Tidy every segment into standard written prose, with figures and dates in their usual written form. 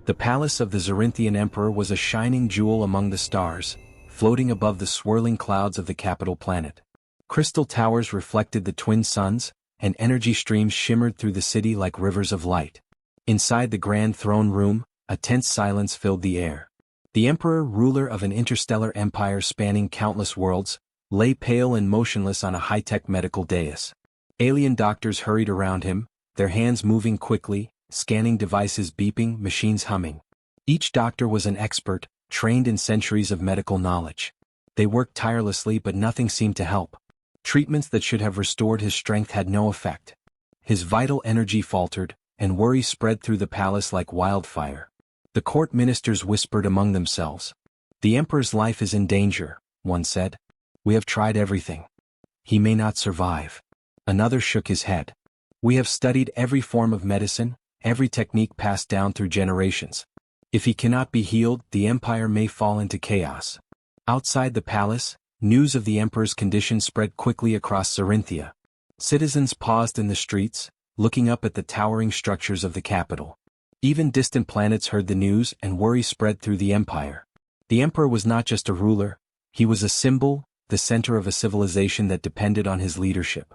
The palace of the Zarinthian emperor was a shining jewel among the stars, floating above the swirling clouds of the capital planet. Crystal towers reflected the twin suns, and energy streams shimmered through the city like rivers of light. Inside the grand throne room, a tense silence filled the air. The emperor, ruler of an interstellar empire spanning countless worlds, lay pale and motionless on a high-tech medical dais. Alien doctors hurried around him, their hands moving quickly, scanning devices beeping, machines humming. Each doctor was an expert, trained in centuries of medical knowledge. They worked tirelessly, but nothing seemed to help. Treatments that should have restored his strength had no effect. His vital energy faltered, and worry spread through the palace like wildfire. The court ministers whispered among themselves. "The emperor's life is in danger," one said. "We have tried everything. He may not survive." Another shook his head. "We have studied every form of medicine, every technique passed down through generations. If he cannot be healed, the empire may fall into chaos." Outside the palace, news of the emperor's condition spread quickly across Zarinthia. Citizens paused in the streets, looking up at the towering structures of the capital. Even distant planets heard the news, and worry spread through the empire. The emperor was not just a ruler, he was a symbol, the center of a civilization that depended on his leadership.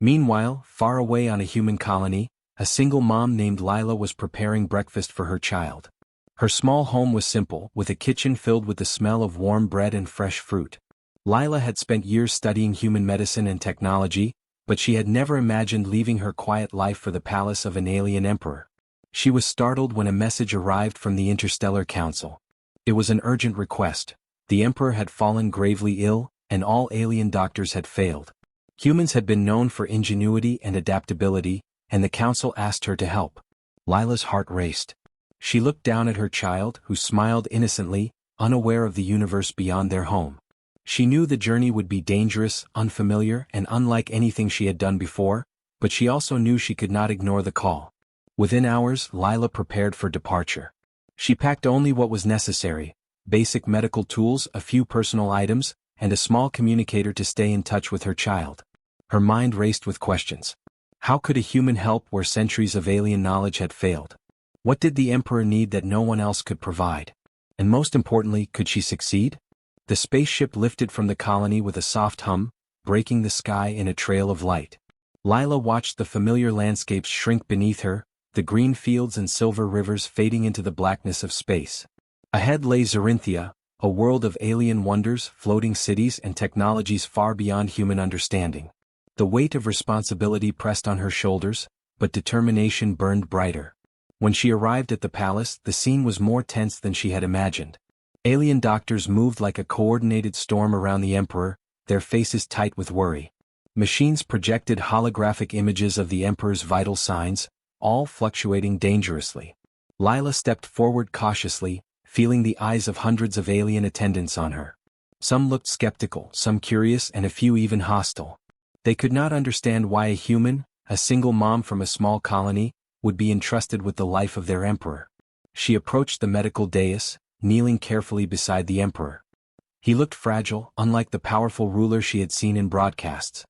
Meanwhile, far away on a human colony, a single mom named Lila was preparing breakfast for her child. Her small home was simple, with a kitchen filled with the smell of warm bread and fresh fruit. Lila had spent years studying human medicine and technology, but she had never imagined leaving her quiet life for the palace of an alien emperor. She was startled when a message arrived from the Interstellar Council. It was an urgent request. The emperor had fallen gravely ill, and all alien doctors had failed. Humans had been known for ingenuity and adaptability, and the council asked her to help. Lila's heart raced. She looked down at her child, who smiled innocently, unaware of the universe beyond their home. She knew the journey would be dangerous, unfamiliar, and unlike anything she had done before, but she also knew she could not ignore the call. Within hours, Lila prepared for departure. She packed only what was necessary: basic medical tools, a few personal items, and a small communicator to stay in touch with her child. Her mind raced with questions. How could a human help where centuries of alien knowledge had failed? What did the emperor need that no one else could provide? And most importantly, could she succeed? The spaceship lifted from the colony with a soft hum, breaking the sky in a trail of light. Lila watched the familiar landscapes shrink beneath her, the green fields and silver rivers fading into the blackness of space. Ahead lay Zarinthia, a world of alien wonders, floating cities, and technologies far beyond human understanding. The weight of responsibility pressed on her shoulders, but determination burned brighter. When she arrived at the palace, the scene was more tense than she had imagined. Alien doctors moved like a coordinated storm around the emperor, their faces tight with worry. Machines projected holographic images of the emperor's vital signs, all fluctuating dangerously. Lila stepped forward cautiously, feeling the eyes of hundreds of alien attendants on her. Some looked skeptical, some curious, and a few even hostile. They could not understand why a human, a single mom from a small colony, would be entrusted with the life of their emperor. She approached the medical dais, kneeling carefully beside the emperor. He looked fragile, unlike the powerful ruler she had seen in broadcasts.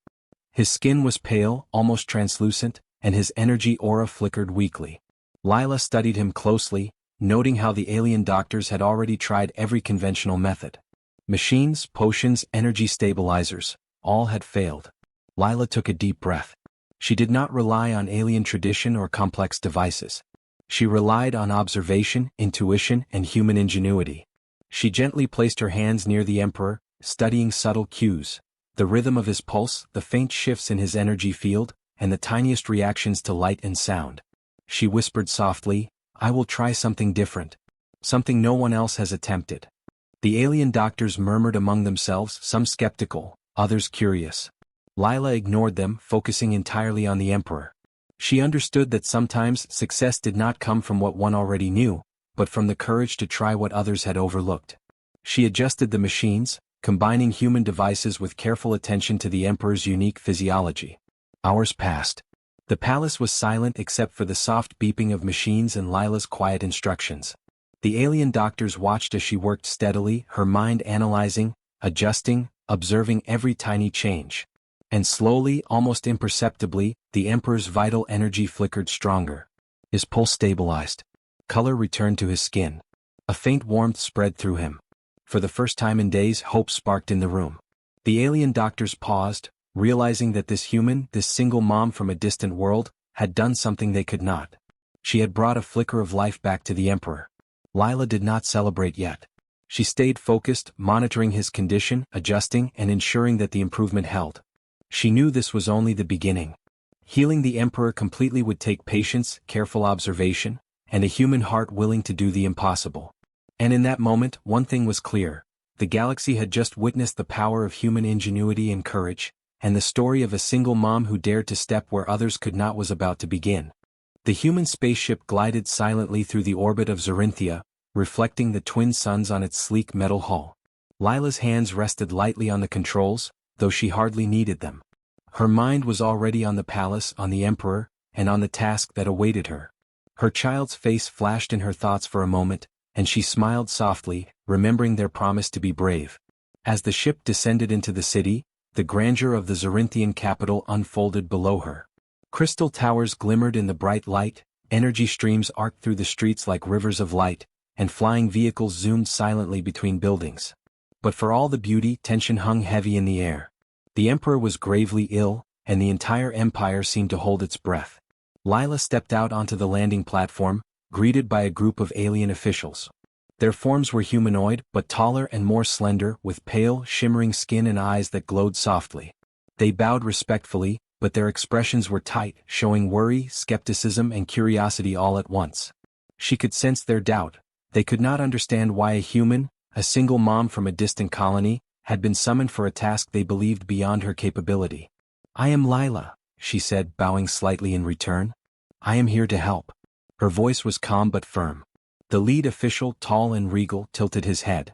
His skin was pale, almost translucent, and his energy aura flickered weakly. Lila studied him closely, noting how the alien doctors had already tried every conventional method. Machines, potions, energy stabilizers, all had failed. Lila took a deep breath. She did not rely on alien tradition or complex devices. She relied on observation, intuition, and human ingenuity. She gently placed her hands near the emperor, studying subtle cues, the rhythm of his pulse, the faint shifts in his energy field, and the tiniest reactions to light and sound. She whispered softly, "I will try something different. Something no one else has attempted." The alien doctors murmured among themselves, some skeptical, others curious. Lila ignored them, focusing entirely on the emperor. She understood that sometimes success did not come from what one already knew, but from the courage to try what others had overlooked. She adjusted the machines, combining human devices with careful attention to the emperor's unique physiology. Hours passed. The palace was silent except for the soft beeping of machines and Lila's quiet instructions. The alien doctors watched as she worked steadily, her mind analyzing, adjusting, observing every tiny change. And slowly, almost imperceptibly, the emperor's vital energy flickered stronger. His pulse stabilized. Color returned to his skin. A faint warmth spread through him. For the first time in days, hope sparked in the room. The alien doctors paused, realizing that this human, this single mom from a distant world, had done something they could not. She had brought a flicker of life back to the Emperor. Lila did not celebrate yet. She stayed focused, monitoring his condition, adjusting and ensuring that the improvement held. She knew this was only the beginning. Healing the Emperor completely would take patience, careful observation, and a human heart willing to do the impossible. And in that moment, one thing was clear. The galaxy had just witnessed the power of human ingenuity and courage, and the story of a single mom who dared to step where others could not was about to begin. The human spaceship glided silently through the orbit of Zorinthia, reflecting the twin suns on its sleek metal hull. Lila's hands rested lightly on the controls, though she hardly needed them. Her mind was already on the palace, on the Emperor, and on the task that awaited her. Her child's face flashed in her thoughts for a moment, and she smiled softly, remembering their promise to be brave. As the ship descended into the city, the grandeur of the Zorinthian capital unfolded below her. Crystal towers glimmered in the bright light, energy streams arced through the streets like rivers of light, and flying vehicles zoomed silently between buildings. But for all the beauty, tension hung heavy in the air. The Emperor was gravely ill, and the entire empire seemed to hold its breath. Lila stepped out onto the landing platform, greeted by a group of alien officials. Their forms were humanoid, but taller and more slender, with pale, shimmering skin and eyes that glowed softly. They bowed respectfully, but their expressions were tight, showing worry, skepticism and curiosity all at once. She could sense their doubt. They could not understand why a human, a single mom from a distant colony, had been summoned for a task they believed beyond her capability. "I am Lila," she said, bowing slightly in return. "I am here to help." Her voice was calm but firm. The lead official, tall and regal, tilted his head.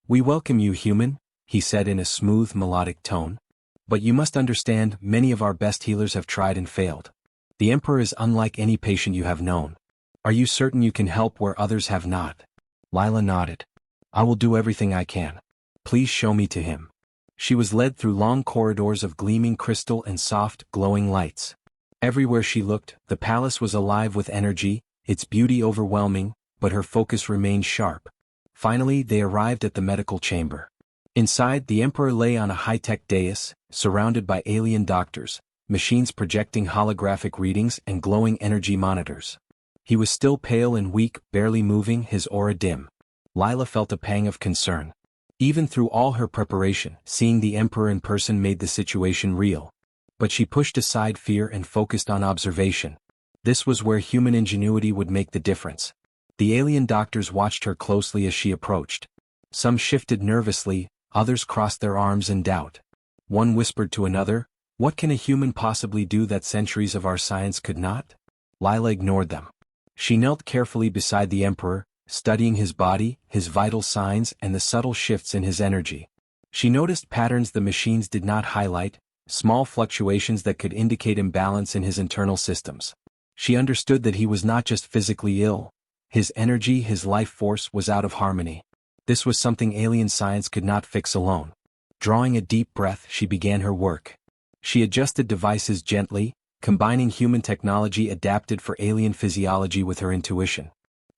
"We welcome you, human," he said in a smooth, melodic tone. "But you must understand, many of our best healers have tried and failed. The Emperor is unlike any patient you have known. Are you certain you can help where others have not?" Lila nodded. "I will do everything I can. Please show me to him." She was led through long corridors of gleaming crystal and soft, glowing lights. Everywhere she looked, the palace was alive with energy, its beauty overwhelming, but her focus remained sharp. Finally, they arrived at the medical chamber. Inside, the Emperor lay on a high-tech dais, surrounded by alien doctors, machines projecting holographic readings and glowing energy monitors. He was still pale and weak, barely moving, his aura dim. Lila felt a pang of concern. Even through all her preparation, seeing the Emperor in person made the situation real. But she pushed aside fear and focused on observation. This was where human ingenuity would make the difference. The alien doctors watched her closely as she approached. Some shifted nervously, others crossed their arms in doubt. One whispered to another, "What can a human possibly do that centuries of our science could not?" Lila ignored them. She knelt carefully beside the Emperor, studying his body, his vital signs and the subtle shifts in his energy. She noticed patterns the machines did not highlight, small fluctuations that could indicate imbalance in his internal systems. She understood that he was not just physically ill. His energy, his life force, was out of harmony. This was something alien science could not fix alone. Drawing a deep breath, she began her work. She adjusted devices gently, combining human technology adapted for alien physiology with her intuition.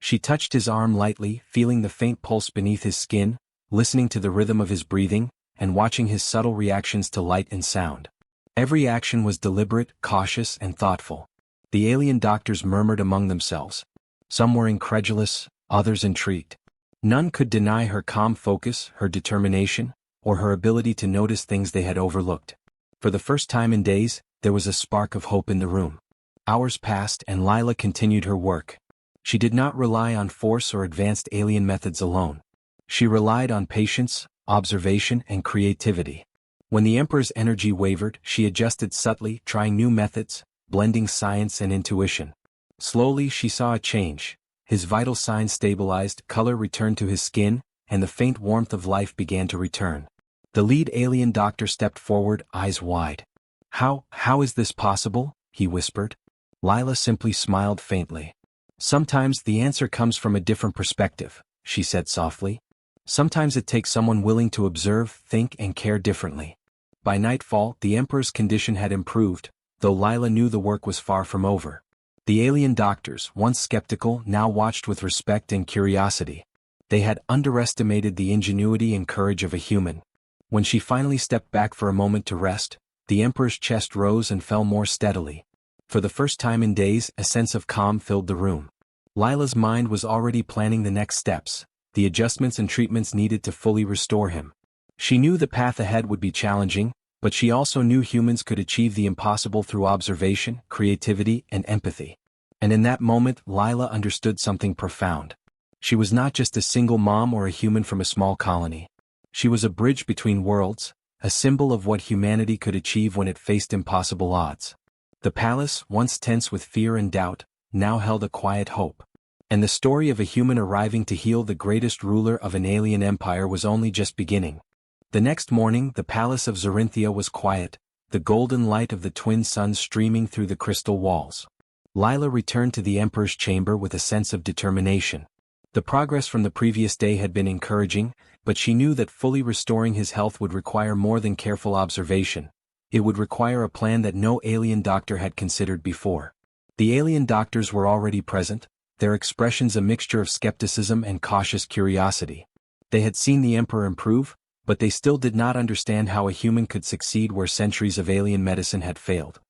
She touched his arm lightly, feeling the faint pulse beneath his skin, listening to the rhythm of his breathing, and watching his subtle reactions to light and sound. Every action was deliberate, cautious, and thoughtful. The alien doctors murmured among themselves. Some were incredulous, others intrigued. None could deny her calm focus, her determination, or her ability to notice things they had overlooked. For the first time in days, there was a spark of hope in the room. Hours passed and Lila continued her work. She did not rely on force or advanced alien methods alone. She relied on patience, observation, and creativity. When the Emperor's energy wavered, she adjusted subtly, trying new methods, blending science and intuition. Slowly she saw a change. His vital signs stabilized, color returned to his skin, and the faint warmth of life began to return. The lead alien doctor stepped forward, eyes wide. How is this possible?" he whispered. Lila simply smiled faintly. "Sometimes the answer comes from a different perspective," she said softly. "Sometimes it takes someone willing to observe, think, and care differently." By nightfall, the Emperor's condition had improved, though Lila knew the work was far from over. The alien doctors, once skeptical, now watched with respect and curiosity. They had underestimated the ingenuity and courage of a human. When she finally stepped back for a moment to rest, the Emperor's chest rose and fell more steadily. For the first time in days, a sense of calm filled the room. Lila's mind was already planning the next steps, the adjustments and treatments needed to fully restore him. She knew the path ahead would be challenging, but she also knew humans could achieve the impossible through observation, creativity, and empathy. And in that moment, Lila understood something profound. She was not just a single mom or a human from a small colony. She was a bridge between worlds, a symbol of what humanity could achieve when it faced impossible odds. The palace, once tense with fear and doubt, now held a quiet hope. And the story of a human arriving to heal the greatest ruler of an alien empire was only just beginning. The next morning, the palace of Zorinthia was quiet, the golden light of the twin suns streaming through the crystal walls. Lila returned to the Emperor's chamber with a sense of determination. The progress from the previous day had been encouraging, but she knew that fully restoring his health would require more than careful observation. It would require a plan that no alien doctor had considered before. The alien doctors were already present, their expressions a mixture of skepticism and cautious curiosity. They had seen the Emperor improve, but they still did not understand how a human could succeed where centuries of alien medicine had failed.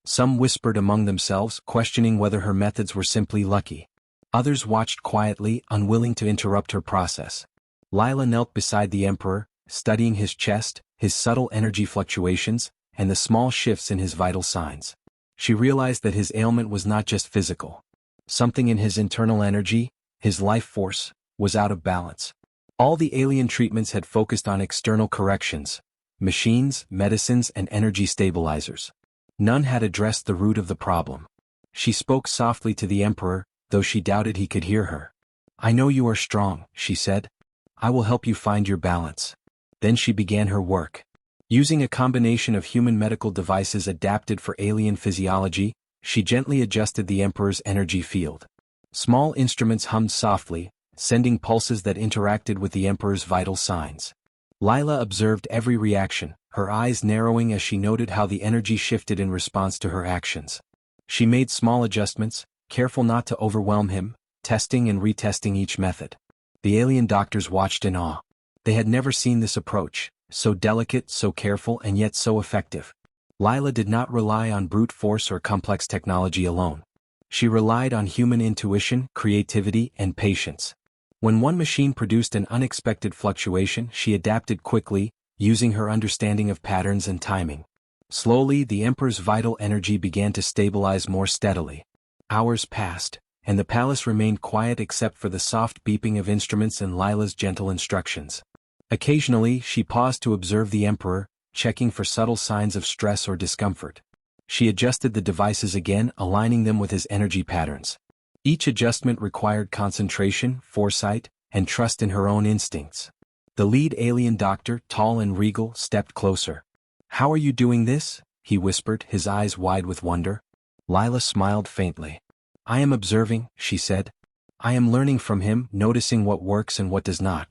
Some whispered among themselves, questioning whether her methods were simply lucky. Others watched quietly, unwilling to interrupt her process. Lila knelt beside the Emperor, studying his chest, his subtle energy fluctuations, and the small shifts in his vital signs. She realized that his ailment was not just physical. Something in his internal energy, his life force, was out of balance. All the alien treatments had focused on external corrections, machines, medicines, and energy stabilizers. None had addressed the root of the problem. She spoke softly to the Emperor, though she doubted he could hear her. "I know you are strong," she said. "I will help you find your balance." Then she began her work. Using a combination of human medical devices adapted for alien physiology, she gently adjusted the Emperor's energy field. Small instruments hummed softly, sending pulses that interacted with the Emperor's vital signs. Lila observed every reaction, her eyes narrowing as she noted how the energy shifted in response to her actions. She made small adjustments, careful not to overwhelm him, testing and retesting each method. The alien doctors watched in awe. They had never seen this approach, so delicate, so careful, and yet so effective. Lila did not rely on brute force or complex technology alone. She relied on human intuition, creativity, and patience. When one machine produced an unexpected fluctuation, she adapted quickly, using her understanding of patterns and timing. Slowly, the Emperor's vital energy began to stabilize more steadily. Hours passed, and the palace remained quiet except for the soft beeping of instruments and Lila's gentle instructions. Occasionally, she paused to observe the Emperor, checking for subtle signs of stress or discomfort. She adjusted the devices again, aligning them with his energy patterns. Each adjustment required concentration, foresight, and trust in her own instincts. The lead alien doctor, tall and regal, stepped closer. "How are you doing this?" he whispered, his eyes wide with wonder. Lila smiled faintly. "I am observing," she said. "I am learning from him, noticing what works and what does not.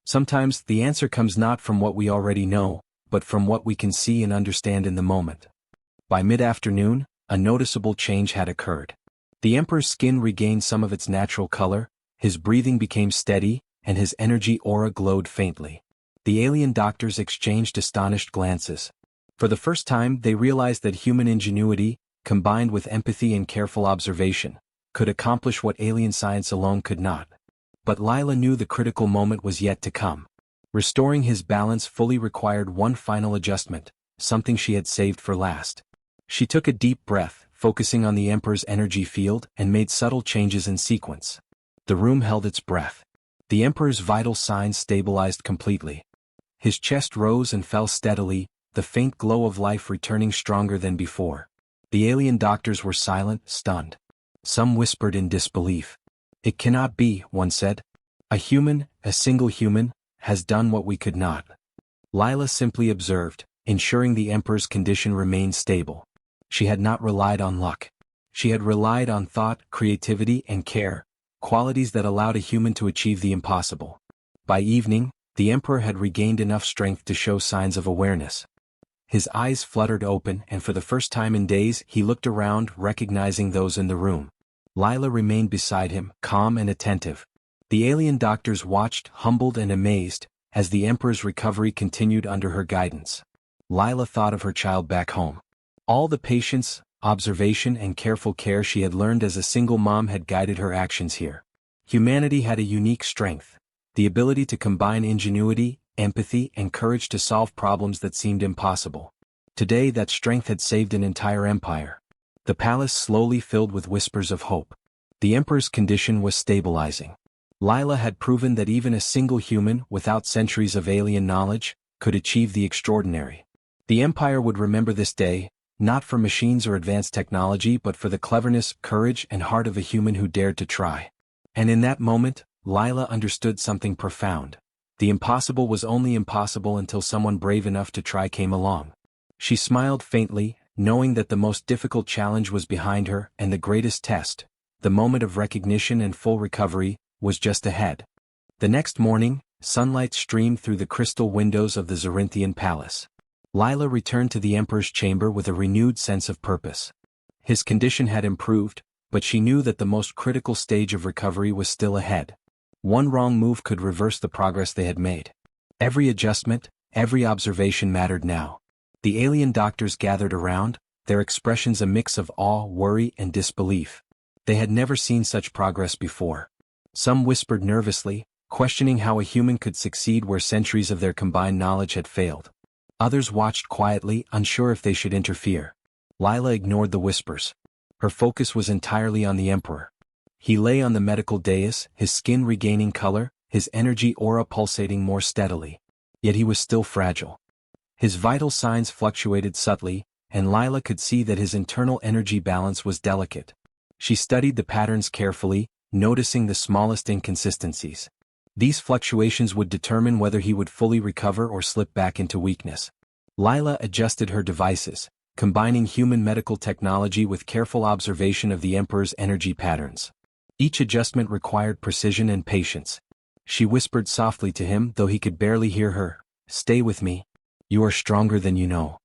Sometimes the answer comes not from what we already know, but from what we can see and understand in the moment." By mid-afternoon, a noticeable change had occurred. The Emperor's skin regained some of its natural color, his breathing became steady, and his energy aura glowed faintly. The alien doctors exchanged astonished glances. For the first time, they realized that human ingenuity, combined with empathy and careful observation, could accomplish what alien science alone could not. But Lila knew the critical moment was yet to come. Restoring his balance fully required one final adjustment, something she had saved for last. She took a deep breath, focusing on the Emperor's energy field, and made subtle changes in sequence. The room held its breath. The Emperor's vital signs stabilized completely. His chest rose and fell steadily, the faint glow of life returning stronger than before. The alien doctors were silent, stunned. Some whispered in disbelief. "It cannot be," one said. "A human, a single human, has done what we could not." Lila simply observed, ensuring the Emperor's condition remained stable. She had not relied on luck. She had relied on thought, creativity, and care, qualities that allowed a human to achieve the impossible. By evening, the Emperor had regained enough strength to show signs of awareness. His eyes fluttered open, and for the first time in days he looked around, recognizing those in the room. Lila remained beside him, calm and attentive. The alien doctors watched, humbled and amazed, as the Emperor's recovery continued under her guidance. Lila thought of her child back home. All the patience, observation and careful care she had learned as a single mom had guided her actions here. Humanity had a unique strength, the ability to combine ingenuity, empathy and courage to solve problems that seemed impossible. Today that strength had saved an entire empire. The palace slowly filled with whispers of hope. The Emperor's condition was stabilizing. Lila had proven that even a single human, without centuries of alien knowledge, could achieve the extraordinary. The Empire would remember this day, not for machines or advanced technology but for the cleverness, courage and heart of a human who dared to try. And in that moment, Lila understood something profound. The impossible was only impossible until someone brave enough to try came along. She smiled faintly, knowing that the most difficult challenge was behind her and the greatest test, the moment of recognition and full recovery, was just ahead. The next morning, sunlight streamed through the crystal windows of the Zorinthian palace. Lila returned to the Emperor's chamber with a renewed sense of purpose. His condition had improved, but she knew that the most critical stage of recovery was still ahead. One wrong move could reverse the progress they had made. Every adjustment, every observation mattered now. The alien doctors gathered around, their expressions a mix of awe, worry and disbelief. They had never seen such progress before. Some whispered nervously, questioning how a human could succeed where centuries of their combined knowledge had failed. Others watched quietly, unsure if they should interfere. Lila ignored the whispers. Her focus was entirely on the Emperor. He lay on the medical dais, his skin regaining color, his energy aura pulsating more steadily. Yet he was still fragile. His vital signs fluctuated subtly, and Lila could see that his internal energy balance was delicate. She studied the patterns carefully, noticing the smallest inconsistencies. These fluctuations would determine whether he would fully recover or slip back into weakness. Lila adjusted her devices, combining human medical technology with careful observation of the Emperor's energy patterns. Each adjustment required precision and patience. She whispered softly to him, though he could barely hear her, "Stay with me. You are stronger than you know."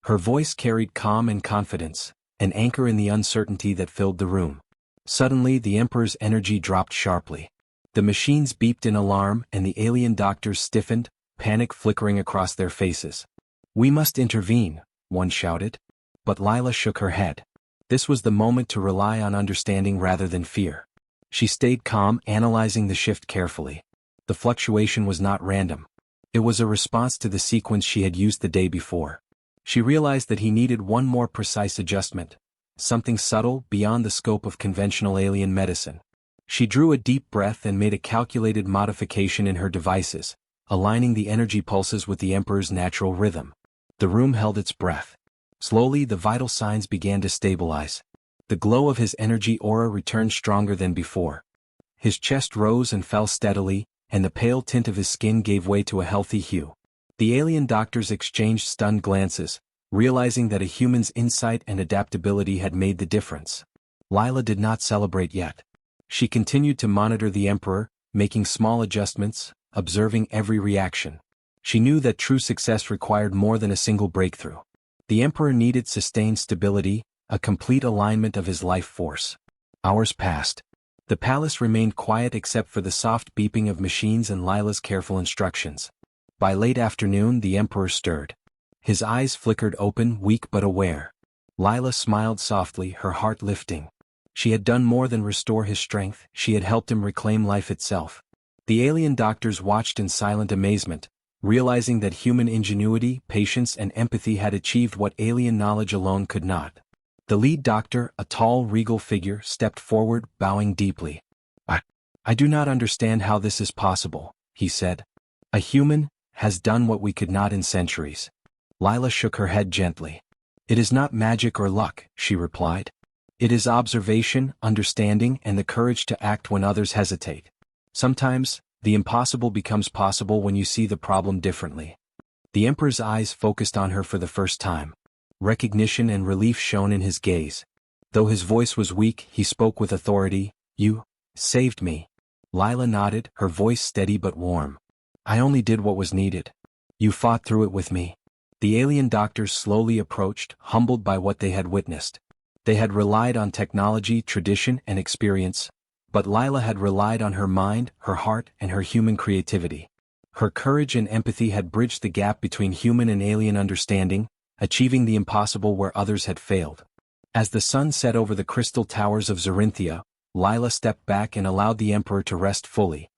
Her voice carried calm and confidence, an anchor in the uncertainty that filled the room. Suddenly the Emperor's energy dropped sharply. The machines beeped in alarm and the alien doctors stiffened, panic flickering across their faces. "We must intervene," one shouted. But Lila shook her head. This was the moment to rely on understanding rather than fear. She stayed calm, analyzing the shift carefully. The fluctuation was not random. It was a response to the sequence she had used the day before. She realized that he needed one more precise adjustment, something subtle, beyond the scope of conventional alien medicine. She drew a deep breath and made a calculated modification in her devices, aligning the energy pulses with the Emperor's natural rhythm. The room held its breath. Slowly the vital signs began to stabilize. The glow of his energy aura returned stronger than before. His chest rose and fell steadily, and the pale tint of his skin gave way to a healthy hue. The alien doctors exchanged stunned glances, realizing that a human's insight and adaptability had made the difference. Lila did not celebrate yet. She continued to monitor the Emperor, making small adjustments, observing every reaction. She knew that true success required more than a single breakthrough. The Emperor needed sustained stability, a complete alignment of his life force. Hours passed. The palace remained quiet except for the soft beeping of machines and Lila's careful instructions. By late afternoon the Emperor stirred. His eyes flickered open, weak but aware. Lila smiled softly, her heart lifting. She had done more than restore his strength, she had helped him reclaim life itself. The alien doctors watched in silent amazement, realizing that human ingenuity, patience and empathy had achieved what alien knowledge alone could not. The lead doctor, a tall, regal figure, stepped forward, bowing deeply. I do not understand how this is possible," he said. "A human has done what we could not in centuries." Lila shook her head gently. "It is not magic or luck," she replied. "It is observation, understanding, and the courage to act when others hesitate. Sometimes, the impossible becomes possible when you see the problem differently." The Emperor's eyes focused on her for the first time. Recognition and relief shone in his gaze. Though his voice was weak, he spoke with authority. "You saved me." Lila nodded, her voice steady but warm. "I only did what was needed. You fought through it with me." The alien doctors slowly approached, humbled by what they had witnessed. They had relied on technology, tradition, and experience, but Lila had relied on her mind, her heart, and her human creativity. Her courage and empathy had bridged the gap between human and alien understanding, achieving the impossible where others had failed. As the sun set over the crystal towers of Zorinthia, Lila stepped back and allowed the Emperor to rest fully.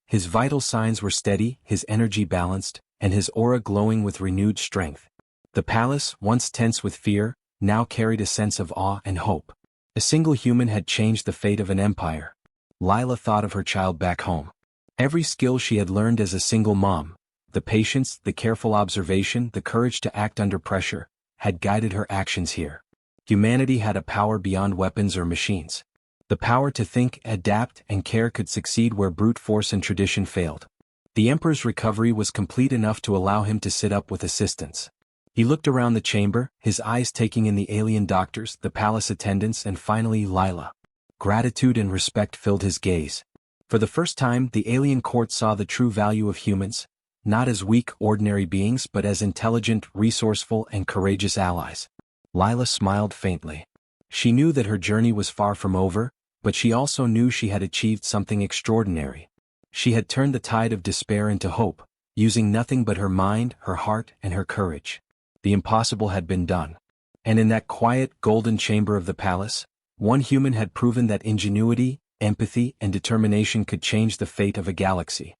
His vital signs were steady, his energy balanced, and his aura glowing with renewed strength. The palace, once tense with fear, now carried a sense of awe and hope. A single human had changed the fate of an empire. Lila thought of her child back home. Every skill she had learned as a single mom, the patience, the careful observation, the courage to act under pressure, had guided her actions here. Humanity had a power beyond weapons or machines. The power to think, adapt, and care could succeed where brute force and tradition failed. The Emperor's recovery was complete enough to allow him to sit up with assistance. He looked around the chamber, his eyes taking in the alien doctors, the palace attendants, and finally Lila. Gratitude and respect filled his gaze. For the first time, the alien court saw the true value of humans, not as weak, ordinary beings but as intelligent, resourceful, and courageous allies. Lila smiled faintly. She knew that her journey was far from over, but she also knew she had achieved something extraordinary. She had turned the tide of despair into hope, using nothing but her mind, her heart, and her courage. The impossible had been done. And in that quiet, golden chamber of the palace, one human had proven that ingenuity, empathy, and determination could change the fate of a galaxy.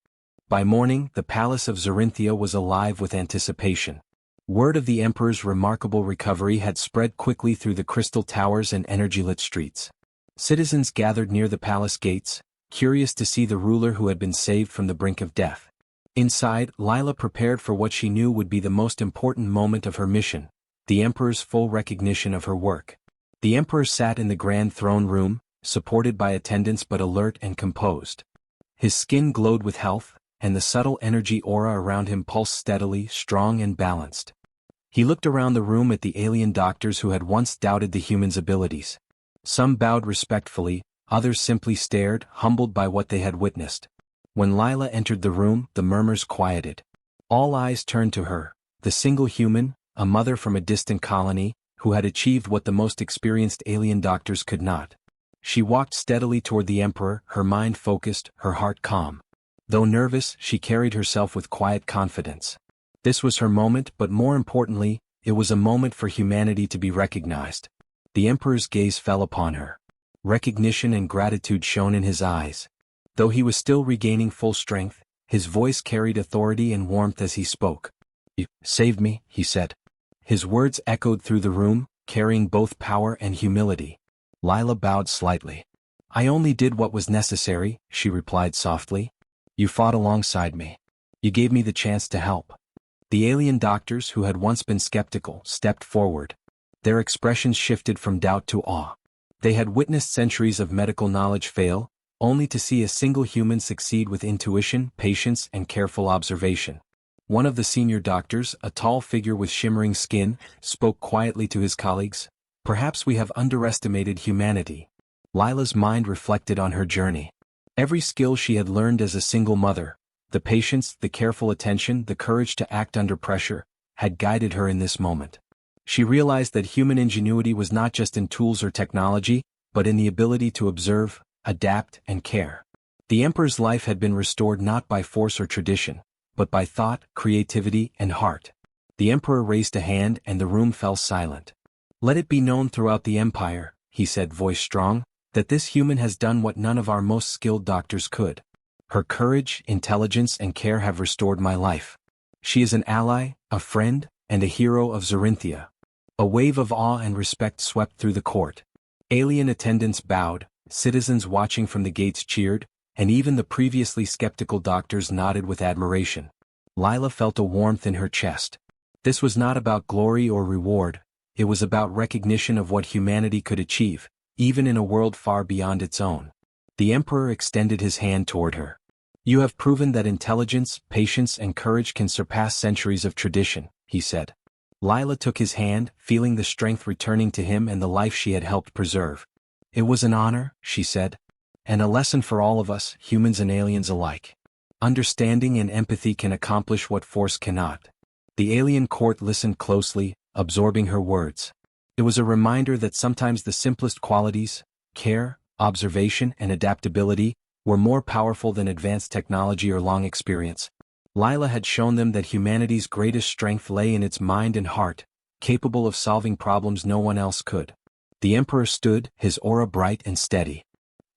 By morning, the palace of Zorinthia was alive with anticipation. Word of the Emperor's remarkable recovery had spread quickly through the crystal towers and energy-lit streets. Citizens gathered near the palace gates, curious to see the ruler who had been saved from the brink of death. Inside, Lila prepared for what she knew would be the most important moment of her mission, the Emperor's full recognition of her work. The Emperor sat in the grand throne room, supported by attendants but alert and composed. His skin glowed with health, and the subtle energy aura around him pulsed steadily, strong and balanced. He looked around the room at the alien doctors who had once doubted the human's abilities. Some bowed respectfully, others simply stared, humbled by what they had witnessed. When Lila entered the room, the murmurs quieted. All eyes turned to her, the single human, a mother from a distant colony, who had achieved what the most experienced alien doctors could not. She walked steadily toward the Emperor, her mind focused, her heart calm. Though nervous, she carried herself with quiet confidence. This was her moment, but more importantly, it was a moment for humanity to be recognized. The Emperor's gaze fell upon her. Recognition and gratitude shone in his eyes. Though he was still regaining full strength, his voice carried authority and warmth as he spoke. "You saved me," he said. His words echoed through the room, carrying both power and humility. Lila bowed slightly. "I only did what was necessary," she replied softly. "You fought alongside me. You gave me the chance to help." The alien doctors, who had once been skeptical, stepped forward. Their expressions shifted from doubt to awe. They had witnessed centuries of medical knowledge fail, only to see a single human succeed with intuition, patience, and careful observation. One of the senior doctors, a tall figure with shimmering skin, spoke quietly to his colleagues. "Perhaps we have underestimated humanity." Lila's mind reflected on her journey. Every skill she had learned as a single mother, the patience, the careful attention, the courage to act under pressure, had guided her in this moment. She realized that human ingenuity was not just in tools or technology, but in the ability to observe, adapt, and care. The Emperor's life had been restored not by force or tradition, but by thought, creativity, and heart. The Emperor raised a hand and the room fell silent. "Let it be known throughout the Empire," he said, voice strong, "that this human has done what none of our most skilled doctors could. Her courage, intelligence, and care have restored my life. She is an ally, a friend, and a hero of Zorinthia." A wave of awe and respect swept through the court. Alien attendants bowed, citizens watching from the gates cheered, and even the previously skeptical doctors nodded with admiration. Lila felt a warmth in her chest. This was not about glory or reward, it was about recognition of what humanity could achieve, even in a world far beyond its own. The Emperor extended his hand toward her. "You have proven that intelligence, patience, and courage can surpass centuries of tradition," he said. Lila took his hand, feeling the strength returning to him and the life she had helped preserve. "It was an honor," she said. "And a lesson for all of us, humans and aliens alike. Understanding and empathy can accomplish what force cannot." The alien court listened closely, absorbing her words. It was a reminder that sometimes the simplest qualities, care, observation, and adaptability, were more powerful than advanced technology or long experience. Lila had shown them that humanity's greatest strength lay in its mind and heart, capable of solving problems no one else could. The Emperor stood, his aura bright and steady.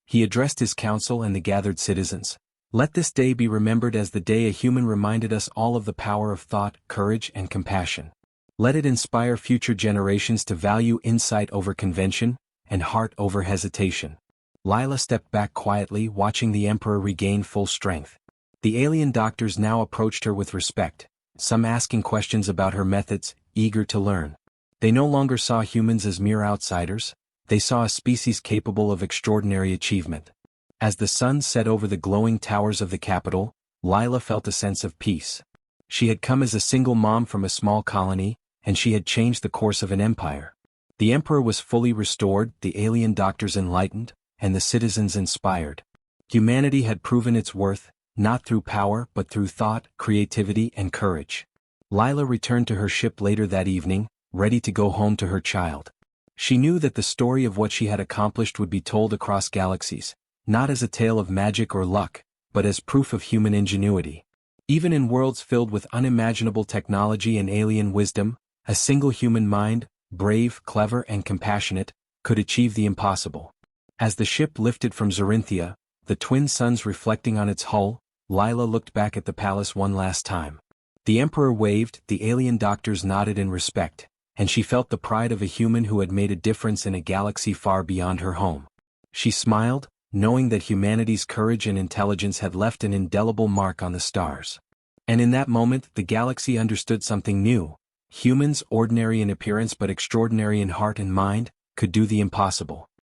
He addressed his council and the gathered citizens. Let this day be remembered as the day a human reminded us all of the power of thought, courage, and compassion. Let it inspire future generations to value insight over convention, and heart over hesitation. Lila stepped back quietly, watching the Emperor regain full strength. The alien doctors now approached her with respect, some asking questions about her methods, eager to learn. They no longer saw humans as mere outsiders, they saw a species capable of extraordinary achievement. As the sun set over the glowing towers of the capital, Lila felt a sense of peace. She had come as a single mom from a small colony, and she had changed the course of an empire. The Emperor was fully restored, the alien doctors enlightened, and the citizens inspired. Humanity had proven its worth, not through power but through thought, creativity, and courage. Lila returned to her ship later that evening, ready to go home to her child. She knew that the story of what she had accomplished would be told across galaxies, not as a tale of magic or luck, but as proof of human ingenuity. Even in worlds filled with unimaginable technology and alien wisdom, a single human mind, brave, clever, and compassionate, could achieve the impossible. As the ship lifted from Zorinthia, the twin suns reflecting on its hull, Lila looked back at the palace one last time. The Emperor waved, the alien doctors nodded in respect, and she felt the pride of a human who had made a difference in a galaxy far beyond her home. She smiled, knowing that humanity's courage and intelligence had left an indelible mark on the stars. And in that moment, the galaxy understood something new. Humans, ordinary in appearance but extraordinary in heart and mind, could do the impossible.